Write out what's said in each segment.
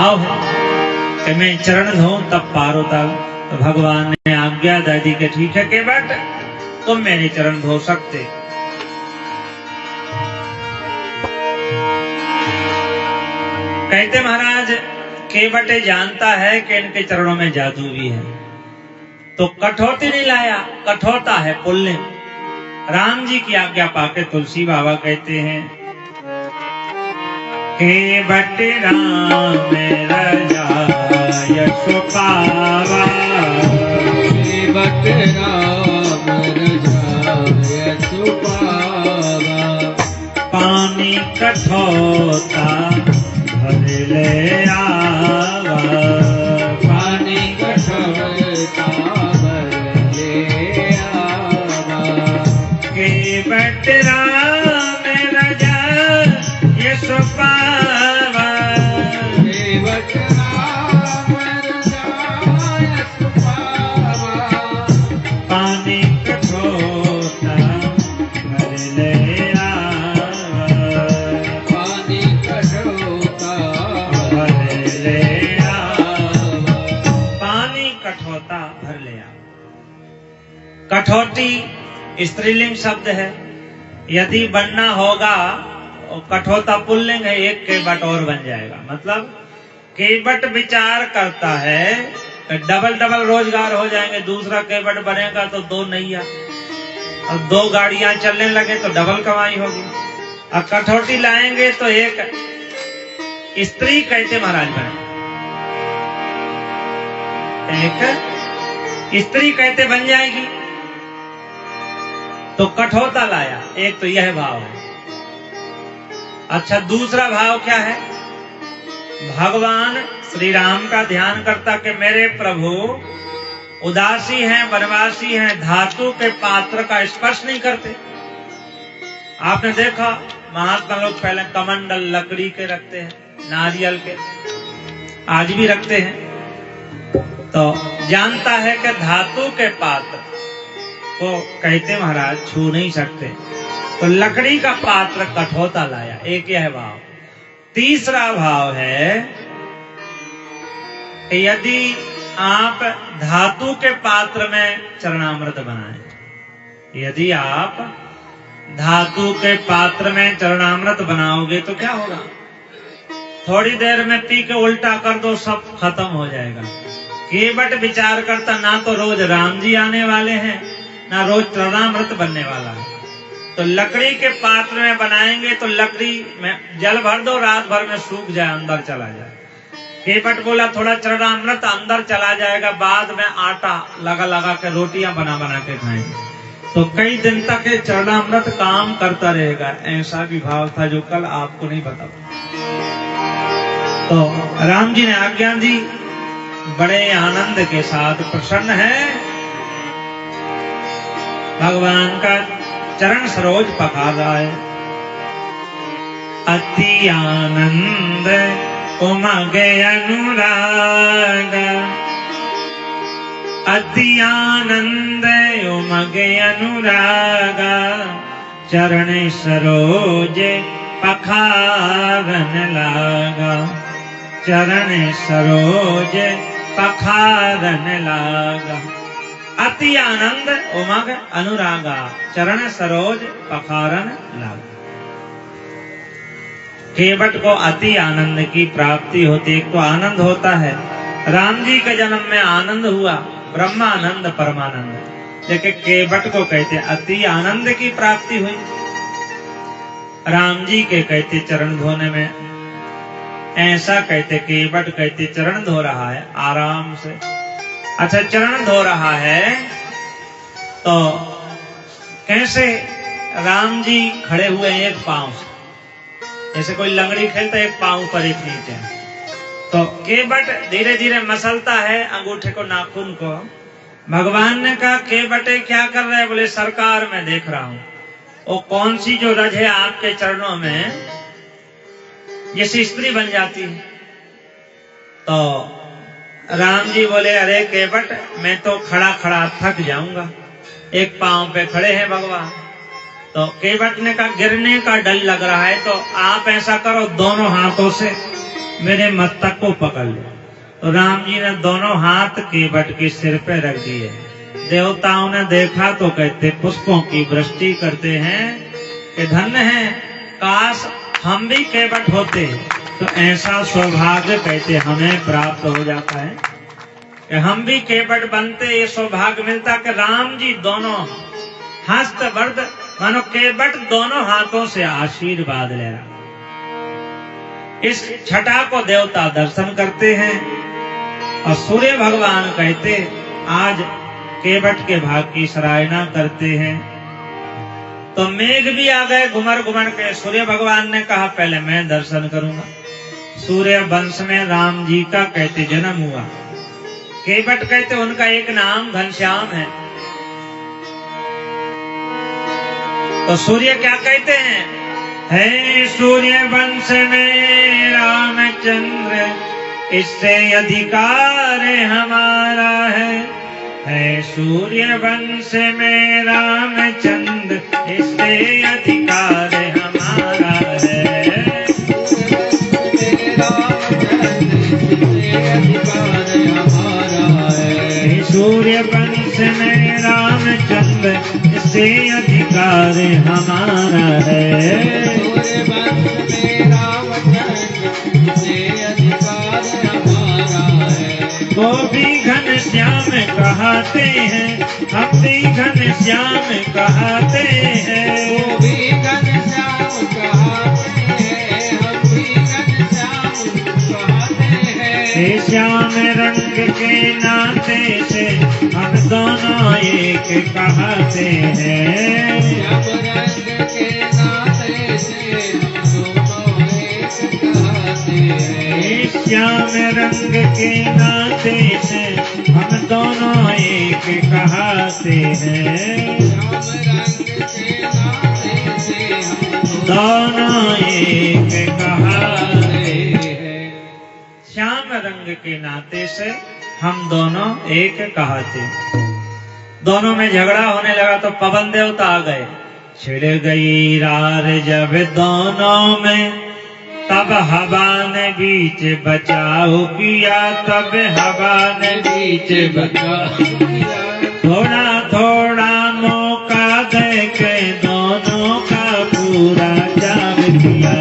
भाव है कि मैं चरण धोऊं तब पार होता। तो भगवान ने आज्ञा दे दी कि ठीक है केवट, तुम मेरे चरण धो सकते। कहते महाराज केवट जानता है कि इनके चरणों में जादू भी है, तो कठौती नहीं लाया, कठौता है पुल्लिंग। राम जी की आज्ञा पाके तुलसी बाबा कहते हैं केवट राम रजाय सुपावा, केवट राम रजाय सुपावा, पानी कठौता भर ले आवा, पानी कठौता भर ले आवा, केवट राम रजाय सुपावा, केवट राम रजाय सुपावा, पानी कठौता भर ले आवा, पानी कठौता भर ले आवा, पानी कठौता भर ले आओ। कठौती स्त्रीलिंग शब्द है, यदि बनना होगा कठौता पुल्लिंग है, एक केवट और बन जाएगा। मतलब केवट विचार करता है डबल डबल रोजगार हो जाएंगे, दूसरा केवट बनेगा तो दो नैया और दो गाड़ियां चलने लगे तो डबल कमाई होगी। और कठौती लाएंगे तो एक स्त्री कहते महाराज बने, एक स्त्री कहते बन जाएगी। तो कठौता लाया, एक तो यह भाव है। अच्छा दूसरा भाव क्या है? भगवान श्री राम का ध्यान करता कि मेरे प्रभु उदासी हैं, वनवासी हैं, धातु के पात्र का स्पर्श नहीं करते। आपने देखा महात्मा लोग पहले कमंडल लकड़ी के रखते हैं, नारियल के, आज भी रखते हैं। तो जानता है कि धातु के पात्र को कहते महाराज छू नहीं सकते, तो लकड़ी का पात्र कठौता लाया, एक यह भाव। तीसरा भाव है कि यदि आप धातु के पात्र में चरणामृत बनाएं, यदि आप धातु के पात्र में चरणामृत बनाओगे तो क्या होगा? थोड़ी देर में पी के उल्टा कर दो, सब खत्म हो जाएगा। केवट विचार करता ना तो रोज राम जी आने वाले हैं, ना रोज चरणामृत बनने वाला है। तो लकड़ी के पात्र में बनाएंगे तो लकड़ी में जल भर दो, रात भर में सूख जाए, अंदर चला जाए। केवट बोला थोड़ा चरणामृत अंदर चला जाएगा, बाद में आटा लगा लगा के रोटियां बना बना के खाएंगे, तो कई दिन तक ये चरणामृत काम करता रहेगा। ऐसा भी भाव था जो कल आपको नहीं बता। तो राम जी ने आज्ञा दी, बड़े आनंद के साथ प्रसन्न है, भगवान का चरण सरोज पखारा है। अति आनंद उमगे अनुराग, अति आनंद उमगे अनुराग, चरण सरोज पखारन लागा, चरण सरोज पखारन लागा। अति आनंद उमग अनुरागा, चरण सरोज पखारन लागा। केवट को अति आनंद की प्राप्ति होती। एक तो आनंद होता है, राम जी के जन्म में आनंद हुआ, ब्रह्मानंद परमानंद, लेकिन केवट को कहते अति आनंद की प्राप्ति हुई। राम जी के कहते चरण धोने में, ऐसा कहते केवट कहते चरण धो रहा है आराम से। अच्छा चरण धो रहा है तो कैसे? राम जी खड़े हुए एक पांव से, जैसे कोई लंगड़ी खेलता है, एक पांव पर एक नीचे। तो केवट धीरे धीरे मसलता है अंगूठे को, नाखून को। भगवान ने कहा केवटे क्या कर रहे? बोले सरकार मैं देख रहा हूं वो कौन सी जो रज है आपके चरणों में, जैसे स्त्री बन जाती है। तो राम जी बोले अरे केवट मैं तो खड़ा खड़ा थक जाऊंगा, एक पांव पे खड़े हैं भगवान। तो केवट ने कहा गिरने का डर लग रहा है, तो आप ऐसा करो दोनों हाथों से मेरे मस्तक को पकड़ ले। तो राम जी ने दोनों हाथ केवट के सिर पे रख दिए। देवताओं ने देखा तो कहते पुष्पों की वृष्टि करते हैं कि धन्य है, काश हम भी केवट होते तो ऐसा सौभाग्य कहते हमें प्राप्त हो जाता है कि हम भी केवट बनते। ये सौभाग्य मिलता कि राम जी दोनों हस्त वर्द मानो केवट दोनों हाथों से आशीर्वाद ले रहा। इस छटा को देवता दर्शन करते हैं और सूर्य भगवान कहते आज केवट के भाग की सराहना करते हैं। तो मेघ भी आ गए घुमर घुमर के। सूर्य भगवान ने कहा पहले मैं दर्शन करूंगा। सूर्य वंश में राम जी का कहते जन्म हुआ। केवट कहते उनका एक नाम घनश्याम है। तो सूर्य क्या कहते हैं, है सूर्य वंश में रामचंद्र, इससे अधिकार हमारा है सूर्य वंश में रामचंद्र, इससे अधिकार हमारा है। सूर्य वंश में रामचंद्र, इससे अधिकार हमारा है। वो भी घनश्याम कहते हैं, हम भी घनश्याम कहते हैं। वो भी घनश्याम कहते हैं, हम भी घनश्याम कहते हैं। श्याम रंग के नाते से हम दोनों एक कहते हैं। श्याम रंग के नाते से हम दोनों एक कहते हैं। श्याम रंग के नाते से हम दोनों एक कहते हैं। दोनों एक कहते हैं। श्याम रंग के नाते से हम दोनों एक कहते। दोनों में झगड़ा होने लगा तो पवन देवता आ गए। छिड़ गई रार जब दोनों में, तब हवा ने बीच बचाव किया, तब हवा ने बीच बचाव किया। थोड़ा थोड़ा मौका दे के दोनों का पूरा जाग किया।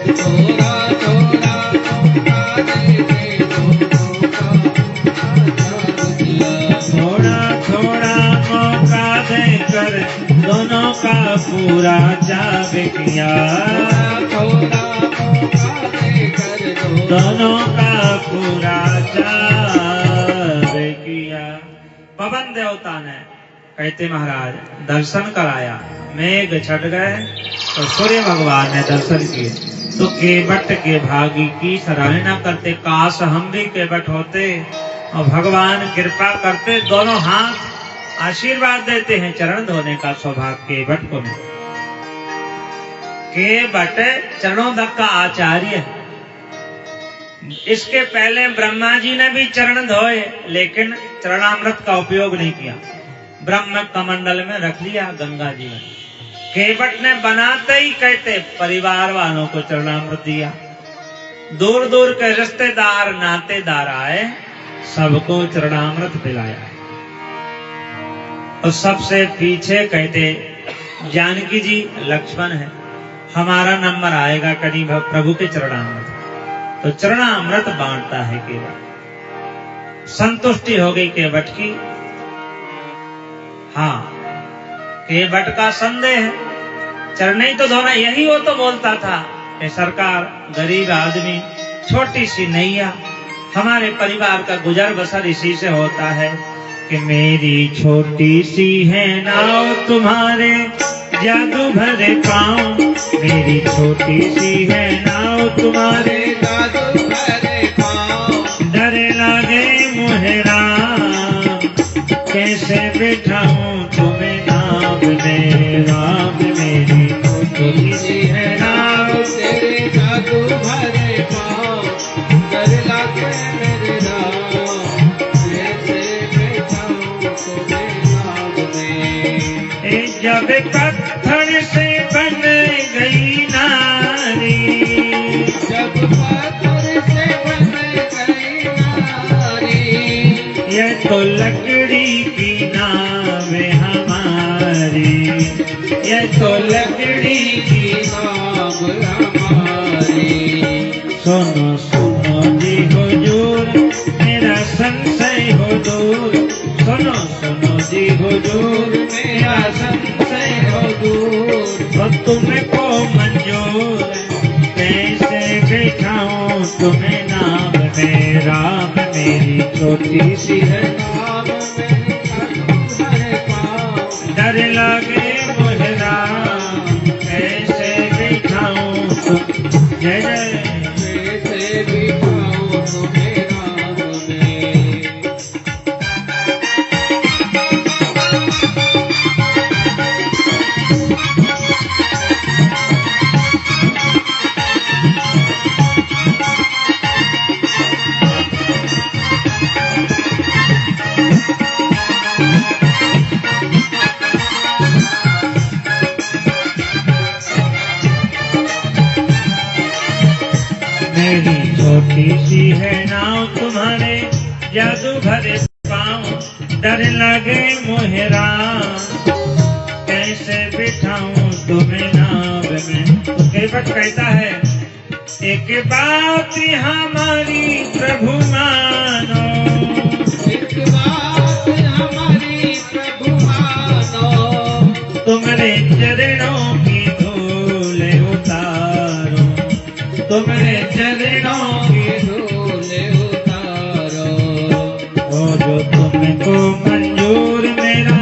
थोड़ा थोड़ा मौका दे के दोनों का जाग किया। थोड़ा थोड़ा मौका देकर दोनों का पूरा जाग किया। दोनों का पूरा जाग किया। पवन देवता ने कहते महाराज दर्शन कराया। मेघ छट गए तो सूर्य भगवान ने दर्शन किए तो केवट के भागी की सराहना करते। काश हम भी केवट होते और भगवान कृपा करते। दोनों हाथ आशीर्वाद देते हैं। चरण धोने का सौभाग्य केवट को मिला। केवट चरणों तक का आचार्य है। इसके पहले ब्रह्मा जी ने भी चरण धोए लेकिन चरणामृत का उपयोग नहीं किया। ब्रह्म कमंडल में रख लिया गंगा जी में। केवट ने बनाते ही कहते परिवार वालों को चरणामृत दिया। दूर दूर के रिश्तेदार नातेदार आए, सबको चरणामृत पिलाया। और सबसे पीछे कहते जानकी जी लक्ष्मण है, हमारा नंबर आएगा कभी प्रभु के चरणामृत। तो चरणामृत बांटता है केवट। संतुष्टि हो गई केवट की। हाँ, केवट का संदेह है चरण ही तो धोना। यही वो तो बोलता था कि सरकार गरीब आदमी, छोटी सी नैया, हमारे परिवार का गुजर बसर इसी से होता है कि मेरी छोटी सी है नाव तुम्हारे जादू भरे पाँव। मेरी छोटी सी है नाव तुम्हारे जादू भरे पाँव। डरे लागे मुझे राम, कैसे बिठाऊं तुम्हें नाव में। राम मेरी छोटी सी है नाव, तेरे जादू भरे पाँव। डर लागे मेरे राम, कैसे बिठाऊं तुम्हें नाव में। जब पत्थर से बन गई नारी, जब सुनो सुनो जी हुजूर मेरा संशय हो दूर। सुनो सुनो जी हुजूर मेरा संशय हो दूर। तो तुमको मंजूर कैसे बिठाऊं तुम्हें नाम में राम मेरी छोटी सी है नाम मेरी साधु हर पाँव। डर लगे मुझे राम कैसे बिठाऊं जय जय कैसे बिठाऊं तुम्हें राम में। मेरी छोटी सी है नाव तुम्हारे जादू भरे पाँव। डर लगे मुझे राम कैसे बिठाऊं तुम्हें नाव में। तो केवट कहता है एक बात हमारी प्रभु मानो। एक बात हमारी प्रभु मानो। तुम्हारे चरणों की धूल उतारो। तुम्हारे चरणों की धूल उतारो। वो जो तुमको मंजूर मेरा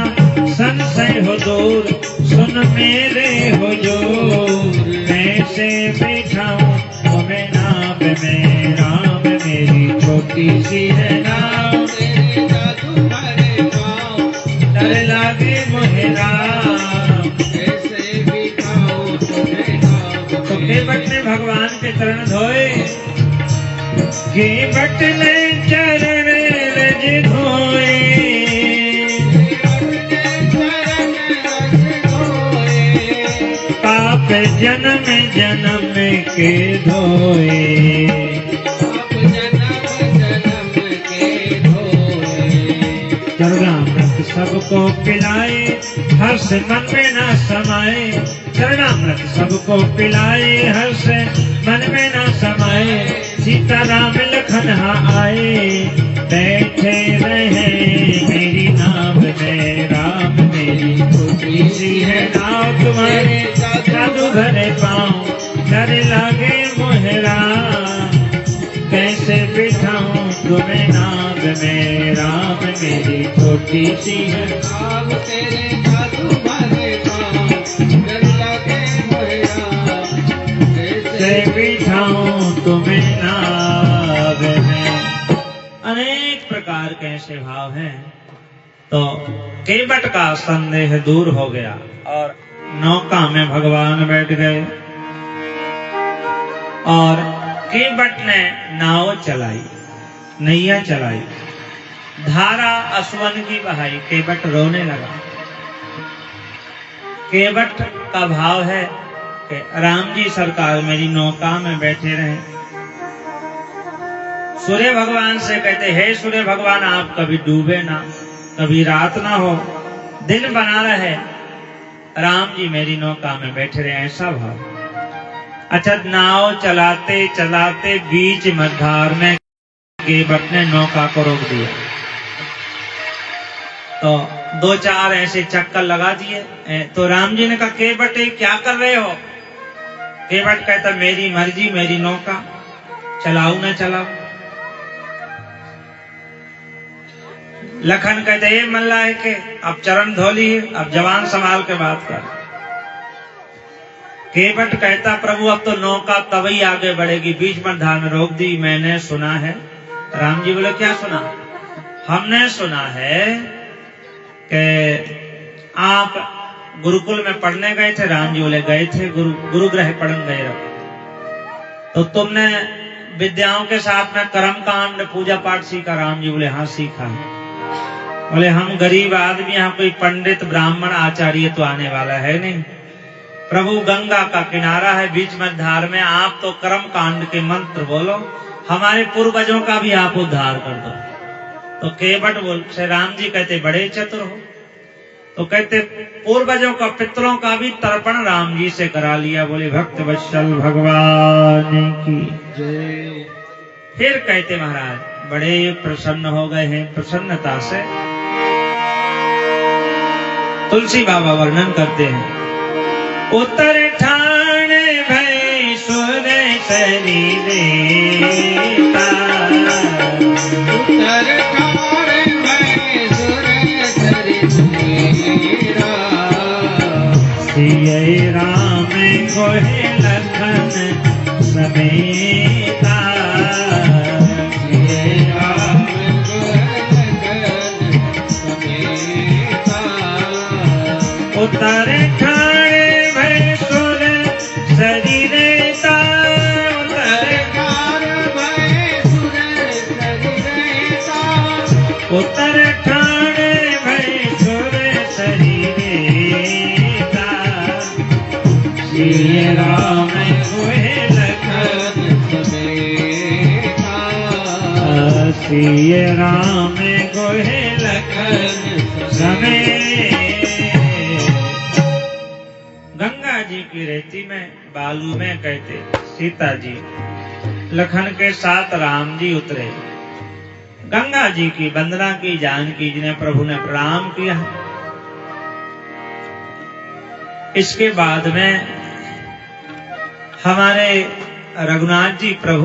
संशय हो दूर। सुन मेरे हुजूर कैसे बिठाऊं तुम्हें नाम में राम मेरी छोटी सी है नाव। तेरे जादू हरे पाँव। डर लगे मुझे राम कैसे बिठाऊं तुम्हें नाम तो में। केवट ने भगवान के चरण धोए। केवट ने चरण रज धोए। पाप जन्म जन्म के धोए। चरणामृत सबको पिलाए हर्ष मन में न समाए। चरणामृत सबको पिलाए हर्ष मन में न समाए। सीता राम लखन आए बैठे रहे मेरी नाव में राम मेरी छोटी सी है नाव। तुम्हारे जादू भरे पाँव। डर लागे मुझे राम कैसे बिठाऊं तुम्हें नाव में राम मेरी छोटी सी है नाव। तेरे जादू भरे पाँव। डर लगे मुझे राम कैसे बिठाऊं तुम्हें नाव में। अनेक प्रकार के ऐसे भाव हैं। तो केवट का संदेह दूर हो गया और नौका में भगवान बैठ गए और केवट ने नाव चलाई, नैया चलाई, धारा असवन की बहाई। केवट रोने लगा। केवट का भाव है कि राम जी सरकार मेरी नौका में बैठे रहे। सूर्य भगवान से कहते हे सूर्य भगवान आप कभी डूबे ना, कभी रात ना हो, दिन बना रहे, राम जी मेरी नौका में बैठे रहे, ऐसा भाव। अच्छा, नाव चलाते चलाते बीच मझधार में केवट ने नौका को रोक दिया। तो दो चार ऐसे चक्कर लगा दिए। तो राम जी ने कहा केवट क्या कर रहे हो? केवट कहता मेरी मर्जी, मेरी नौका, चलाऊ न चलाऊ। लखन कहते ये मल्ला है के अब चरण धो ली, अब जवान संभाल के बात कर। केवट कहता प्रभु अब तो नौका तभी आगे बढ़ेगी, बीच में धान रोक दी, मैंने सुना है। राम जी बोले क्या सुना? हमने सुना है कि आप गुरुकुल में पढ़ने गए थे। राम जी बोले गए थे, गुरुग्रह पढ़ने गए रहो। तो तुमने विद्याओं के साथ में कर्म कांड पूजा पाठ सीखा? राम जी बोले हाँ सीखा। बोले हम गरीब आदमी, यहाँ कोई पंडित ब्राह्मण आचार्य तो आने वाला है नहीं। प्रभु गंगा का किनारा है बीच में धार में, आप तो कर्म कांड के मंत्र बोलो, हमारे पूर्वजों का भी आप उद्धार कर दो। तो केवट बोल से राम जी कहते बड़े चतुर हो। तो कहते पूर्वजों का पितरों का भी तर्पण राम जी से करा लिया। बोले भक्त वत्सल भगवान की जय। फिर कहते महाराज बड़े प्रसन्न हो गए हैं, प्रसन्नता से तुलसी बाबा वर्णन करते हैं। उत्तर ठाण भय सुर शरीरे उत्तर ठाण भय सुर शरीरा सिय राम गोहे लखन समेता उत्तर ठाण भय सुर शरीरेता उत्तर ठाण भय सुर शरीरेता उत्तर ठाण भय सुर शरीरेता श्री राम गोहे लखन समेता श्री राम गोहे लखन समेता। गंगा जी की रेती में बालू में कहते सीता जी लखन के साथ राम जी उतरे। गंगा जी की वंदना की, जानकी जी ने प्रभु ने प्रणाम किया। इसके बाद में हमारे रघुनाथ जी प्रभु